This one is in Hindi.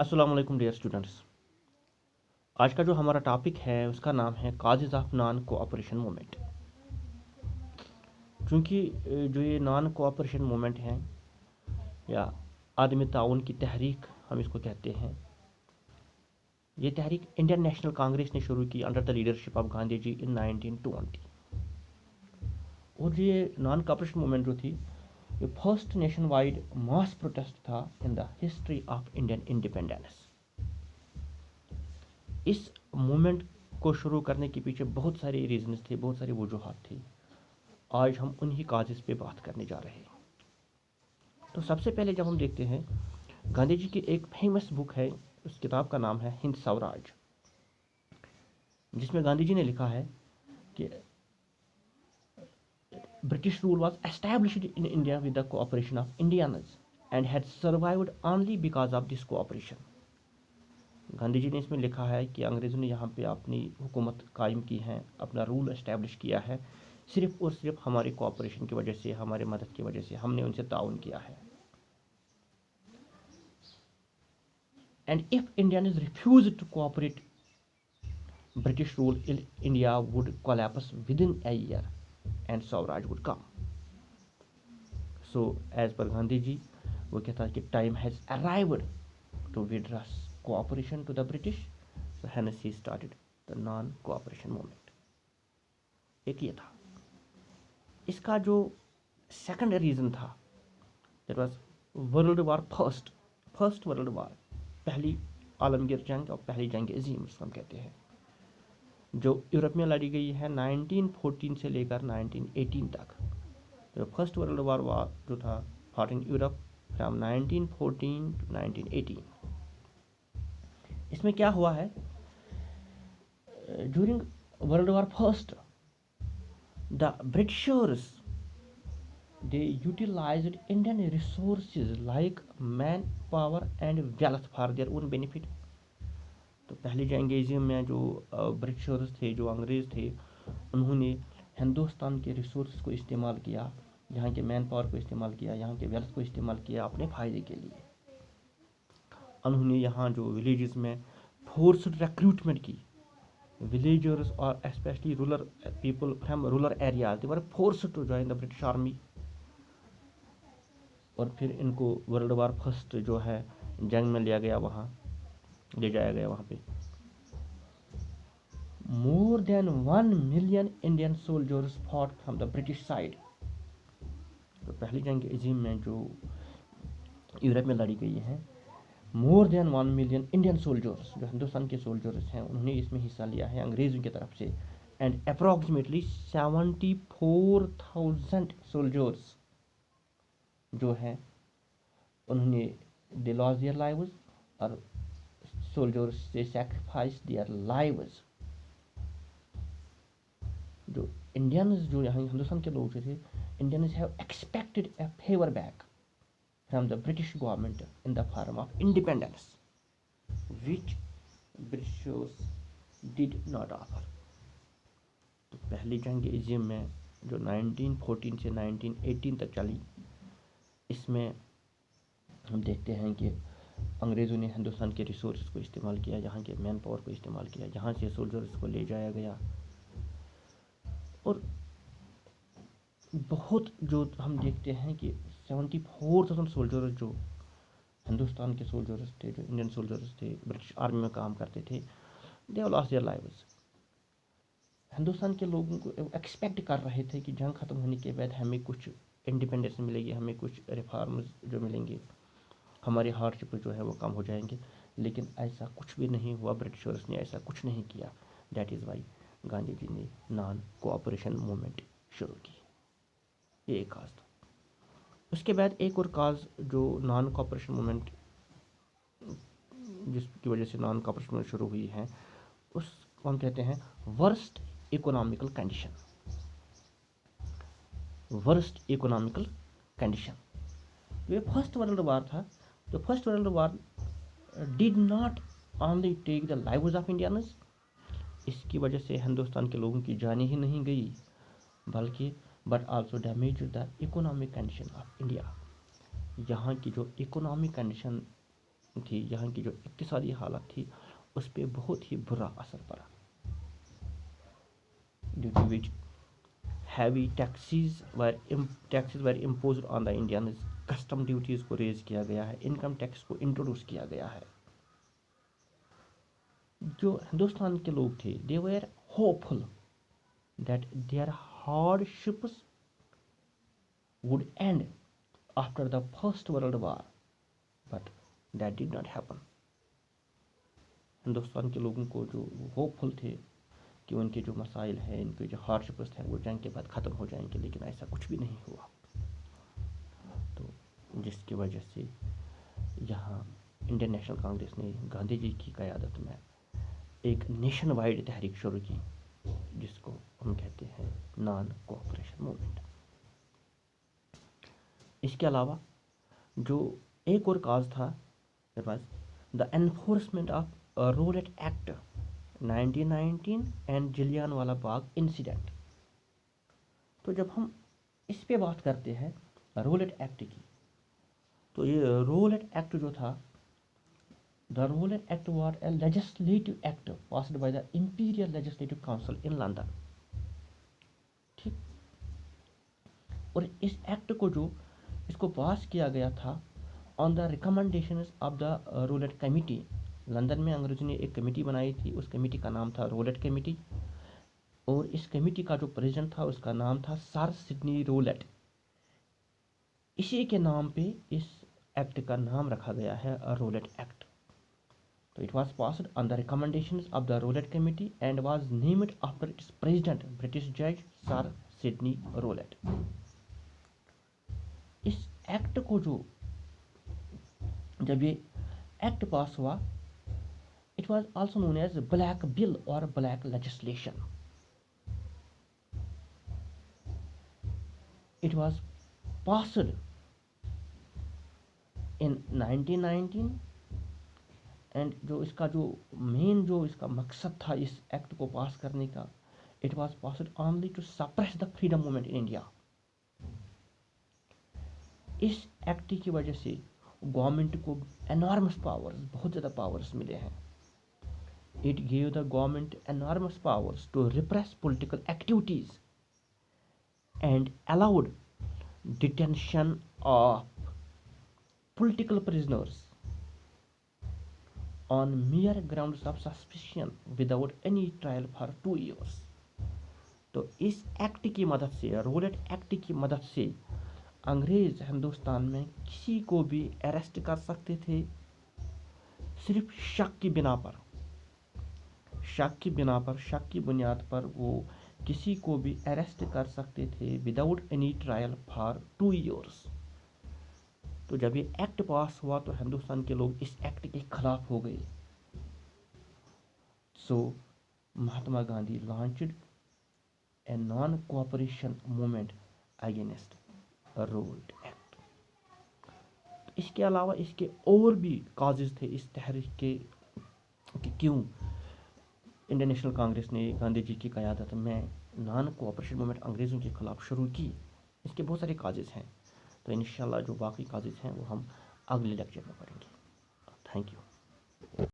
अस्सलाम वालेकुम डियर स्टूडेंट्स। आज का जो हमारा टॉपिक है उसका नाम है causes of non cooperation movement. चूँकि जो ये नॉन कोऑपरेशन मूवमेंट है या आदमी ताउन की तहरीक हम इसको कहते हैं, ये तहरीक इंडियन नेशनल कांग्रेस ने शुरू की under the leadership of Gandhi ji in 1920। और ये नॉन कोऑपरेशन मूवमेंट जो थी, ये first nation wide mass protest था in the history of Indian independence. इस मूवमेंट को शुरू करने के पीछे बहुत सारे रीजंस थे, बहुत सारी वजूहात थी। आज हम उन्हीं काजेज़ पे बात करने जा रहे हैं। तो सबसे पहले जब हम देखते हैं, गांधी जी की एक फेमस बुक है, उस किताब का नाम है हिंद स्वराज, जिसमें गांधी जी ने लिखा है कि British rule was established in India with the cooperation of Indians and had survived only because of this cooperation. Gandhi ji ने इसमें लिखा है कि अंग्रेज़ों ने यहाँ पे अपनी हुकूमत कायम की है, अपना रूल एस्टैब्लिश किया है, सिर्फ और सिर्फ हमारे कोऑपरेशन की वजह से, हमारे मदद की वजह से, हमने उनसे ताउन किया है। And if Indians refuse to cooperate, British rule in India would collapse within a year and Swaraj would come. So as per Gandhi ji, वो कहता है कि time has arrived to withdraw cooperation to the British, so hence he started the non-cooperation movement। एक ये था। इसका जो सेकंड रीज़न था, that was world war first world वार, पहली आलमगीर जंग और पहली जंग अजीम जिसको हम कहते हैं, जो यूरोप में लड़ी गई है 1914 से लेकर 1918 तक। तो फर्स्ट वर्ल्ड वार जो था fought in Europe from 1914 to 1918। इसमें क्या हुआ है, during world war first the Britishers, they utilized Indian resources like manpower and wealth for their own benefit। तो पहली जंग अज़ीम में जो ब्रिटिशर्स थे, जो अंग्रेज़ थे, उन्होंने हिंदुस्तान के रिसोर्स को इस्तेमाल किया, यहाँ के मैन पावर को इस्तेमाल किया, यहाँ के वेल्थ को इस्तेमाल किया अपने फ़ायदे के लिए। उन्होंने यहाँ जो विलेजेस में फोर्स्ड रिक्रूटमेंट की, villagers or especially rural people from rural areas, they were forced to join the British army। और फिर इनको वर्ल्ड वार फर्स्ट जो है जंग में लिया गया, वहाँ ले जाया गया। वहाँ पे more than 1 million Indian soldiers fought from the British side. तो पहली जंग अजीम में जो यूरोप में लड़ी गई है, more than 1 million Indian soldiers, जो हिंदुस्तान के सोल्जर्स हैं, उन्होंने इसमें हिस्सा लिया है अंग्रेज़ों की तरफ से। एंड अप्रॉक्सीमेटली 74,000 सोल्जर्स जो हैं, उन्होंने दे लॉस देयर लाइव्स, और सोल्जर्स से सैक्रिफाइस देयर लाइव्स। जो इंडियंस, जो यहाँ हिंदुस्तान के लोग जो थे, Indians have expected a favour back from the British government in the form of independence, which Britishers did not offer। तो पहली जंग अज़ीम में जो 1914 से 1918 तक चली, इसमें हम देखते हैं कि अंग्रेज़ों ने हिंदुस्तान के रिसोर्स को इस्तेमाल किया, यहाँ के मैन पावर को इस्तेमाल किया, यहाँ से सोल्जर्स को ले जाया गया। और बहुत जो हम देखते हैं कि 74,000 सोल्जर्स जो हिंदुस्तान के सोल्जर्स थे, जो इंडियन सोल्जर्स थे, ब्रिटिश आर्मी में काम करते थे, they lost their lives. Hindustan के लोगों को एक्सपेक्ट कर रहे थे कि जंग ख़त्म होने के बाद हमें कुछ इंडिपेंडेंस मिलेगी, हमें कुछ रिफॉर्म्स जो मिलेंगे, हमारे हार्डशिप जो है वो कम हो जाएंगे। लेकिन ऐसा कुछ भी नहीं हुआ, ब्रिटिशर्स ने ऐसा कुछ नहीं किया। That is why Gandhi ji ने नॉन कोऑपरेशन मूवमेंट शुरू की। ये एक काज था। उसके बाद एक और काज जो नॉन कोऑपरेशन मूवमेंट, जिसकी वजह से नॉन कोऑपरेशन मूवमेंट शुरू हुई है, उसको हम कहते हैं worst economical condition. Worst economical condition. ये फर्स्ट वर्ल्ड वार था। तो first world war did not only take the lives of Indians, इसकी वजह से हिंदुस्तान के लोगों की जानें ही नहीं गई, बल्कि but also damage the economic condition of India. यहाँ की जो इकोनॉमिक कंडीशन थी, यहाँ की जो इक्तिसादी हालत थी, उस पर बहुत ही बुरा असर पड़ा, due to which heavy taxes were imposed on the Indian, custom duties को रेज किया गया है, इनकम टैक्स को इंट्रोड्यूस किया गया है। जो हिंदुस्तान के लोग थे, they were hopeful that their hardships would end after the first world war, but that did not happen. Hindustan के लोगों को जो होपफुल थे कि उनके जो मसाइल हैं, इनके जो हार्डशिप्स हैं, वो जंग के बाद ख़त्म हो जाएंगे, लेकिन ऐसा कुछ भी नहीं हुआ। तो जिसकी वजह से यहाँ इंडियन नेशनल कांग्रेस ने गांधी जी की क़यादत में एक नेशन वाइड तहरीक शुरू की, जिसको हम कहते हैं नॉन कोऑपरेशन मूवमेंट। इसके अलावा जो एक और काज था, the enforcement of Rowlatt Act 1919 and Jallianwala Bagh incident. तो जब हम इस पे बात करते हैं रोलेट एक्ट की, तो ये रोलेट एक्ट जो था, the Rowlatt Act was a legislative act passed by the imperial legislative council in London. ठीक, और इस एक्ट को जो इसको पास किया गया था on the recommendation of the Rowlatt committee. London में अंग्रेजों ने एक कमेटी बनाई थी, उस कमेटी का नाम था रोलेट कमेटी, और इस कमेटी का जो प्रेसिडेंट था उसका नाम था सर सिडनी रोलेट। इसी के नाम पे इस एक्ट का नाम रखा गया है रोलेट एक्ट। तो it was passed on the recommendations of the Rowlatt committee and was named after its president British जज सर सिडनी रोलेट। इस एक्ट को जो जब ये एक्ट पास हुआ, it was also known as black bill और black legislation. It was passed in 1919 and जो इसका जो मेन जो इसका मकसद था इस एक्ट को पास करने का, it was passed only to suppress the freedom movement in India. इस एक्ट की वजह से गवर्नमेंट को एनॉर्मस पावर्स, बहुत ज़्यादा पावर्स मिले हैं। It gave the government enormous powers to repress political activities and allowed detention of political prisoners on mere grounds of suspicion without any trial for 2 years। तो इस एक्ट की मदद से, रोलेट एक्ट की मदद से, अंग्रेज हिंदुस्तान में किसी को भी अरेस्ट कर सकते थे, सिर्फ शक की बिना पर, शक की बुनियाद पर वो किसी को भी अरेस्ट कर सकते थे without any trial for 2 years। तो जब ये एक्ट पास हुआ तो हिंदुस्तान के लोग इस एक्ट के खिलाफ हो गए। So Mahatma Gandhi launched a non cooperation movement against Rowlatt act. इसके अलावा इसके और भी काजेज थे इस तहरीक के कि क्यों इंडियन नेशनल कांग्रेस ने गांधी जी की क़यादत में नॉन कोऑपरेशन मूवमेंट अंग्रेज़ों के खिलाफ शुरू की। इसके बहुत सारे काजेज हैं, तो इंशाल्लाह जो बाकी काजेज हैं वो हम अगले लेक्चर में पढ़ेंगे। Thank you.